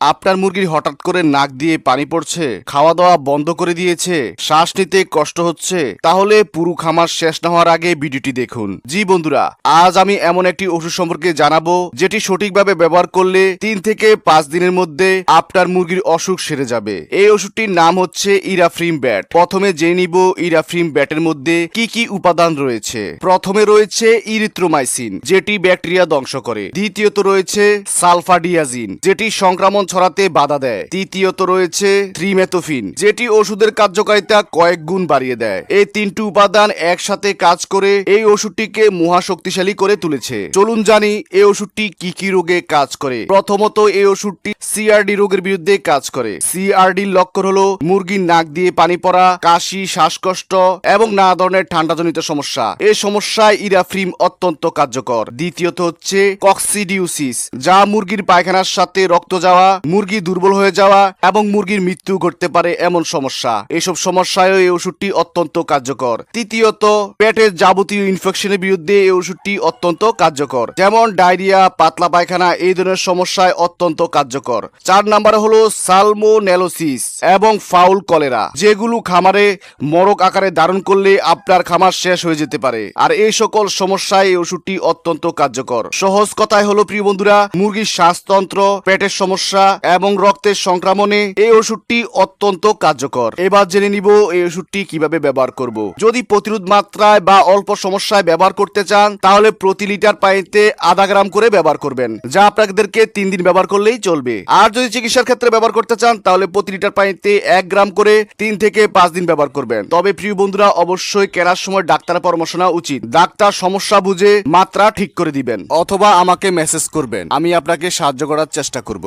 আপনার মুরগির হঠাৎ করে নাক দিয়ে পানি পড়ছে, খাওয়া দাওয়া বন্ধ করে দিয়েছে, শ্বাস নিতে কষ্ট হচ্ছে, তাহলে পুরো খামার শেষ না হওয়ার আগে ভিডিওটি দেখুন। জি বন্ধুরা, আজ আমি এমন একটি ওষুধ সম্পর্কে জানাবো যেটি সঠিকভাবে ব্যবহার করলে 3 থেকে 5 দিনের মধ্যে আপনার মুরগির অসুখ সেরে যাবে। এই ওষুধটির নাম হচ্ছে ইরাফ্রিম ব্যাট। প্রথমে জেনে নিব ইরাফ্রিম ব্যাটের মধ্যে কি কি উপাদান রয়েছে। প্রথমে রয়েছে ইরিথ্রোমাইসিন, যেটি ব্যাকটেরিয়া ধ্বংস করে। দ্বিতীয়ত রয়েছে সালফাডিয়াজিন, যেটি সংক্রমণ ছড়াতে বাধা দেয়। তৃতীয়ত রয়েছে থ্রিমেথোফিন, যেটি ওষুধের কার্যকারিতা কয়েক গুণ বাড়িয়ে দেয়। এই 3টি উপাদান একসাথে কাজ করে এই ওষুধটিকে মহা শক্তিশালী করে তুলেছে। চলুন জানি এই ওষুধটি কি কি রোগে কাজ করে। প্রথমত, এই ওষুধটি সিআরডি রোগের বিরুদ্ধে কাজ করে। সিআরডির লক্ষণ হলো মুরগির নাক দিয়ে পানি পড়া, কাশি, শ্বাসকষ্ট এবং নানা ধরনের ঠান্ডাজনিত সমস্যা। এই সমস্যায় ইরাফ্রিম অত্যন্ত কার্যকর। দ্বিতীয়ত হচ্ছে কক্সিডিউসিস, যা মুরগির পায়খানার সাথে রক্ত যাওয়া, মুরগি দুর্বল হয়ে যাওয়া এবং মুরগির মৃত্যু ঘটতে পারে এমন সমস্যা। এসব সমস্যায়ও এই ওষুধটি অত্যন্ত কার্যকর। তৃতীয়ত, পেটের যাবতীয় ইনফেকশনের বিরুদ্ধে এই ওষুধটি অত্যন্ত কার্যকর, যেমন ডায়রিয়া, পাতলা পায়খানা, এই ধরনের সমস্যায় অত্যন্ত কার্যকর। 4 নম্বরে হলো সালমোনেলোসিস এবং ফাউল কলেরা, যেগুলো খামারে মরক আকারে ধারণ করলে আপনার খামার শেষ হয়ে যেতে পারে। আর এই সকল সমস্যায় এই ওষুধটি অত্যন্ত কার্যকর। সহজ কথায় হলো প্রিয় বন্ধুরা, মুরগির শ্বাসতন্ত্র, পেটের সমস্যা এবং রক্তের সংক্রমণে এই ওষুধটি অত্যন্ত কার্যকর। এবার জেনে নিব এই ওষুধটি কিভাবে ব্যবহার করব। যদি প্রতিরোধ মাত্রায় বা অল্প সমস্যায় ব্যবহার করতে চান, তাহলে প্রতি লিটার পানিতে আধা গ্রাম করে ব্যবহার করবেন, যা আপনাদেরকে 3 দিন ব্যবহার করলেই চলবে। আর যদি চিকিৎসার ক্ষেত্রে ব্যবহার করতে চান, তাহলে প্রতি লিটার পানিতে 1 গ্রাম করে 3 থেকে 5 দিন ব্যবহার করবেন। তবে প্রিয় বন্ধুরা, অবশ্যই কেনার সময় ডাক্তারের পরামর্শ নেওয়া উচিত। ডাক্তার সমস্যা বুঝে মাত্রা ঠিক করে দিবেন, অথবা আমাকে মেসেজ করবেন, আমি আপনাকে সাহায্য করার চেষ্টা করব।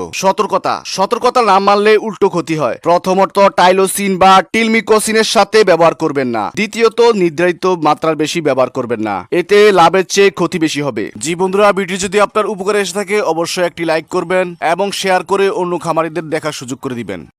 সতর্কতা না মানলে উল্টো ক্ষতি হয়। প্রথমত, টাইলোসিন বা টিলমিকোসিনের সাথে ব্যবহার করবেন না। দ্বিতীয়ত, নির্ধারিত মাত্রার বেশি ব্যবহার করবেন না, এতে লাভের চেয়ে ক্ষতি বেশি হবে। জি বন্ধুরা, ভিডিও যদি আপনার উপকারে এসে থাকে, অবশ্যই একটি লাইক করবেন এবং শেয়ার করে অন্য খামারিদের দেখার সুযোগ করে দিবেন।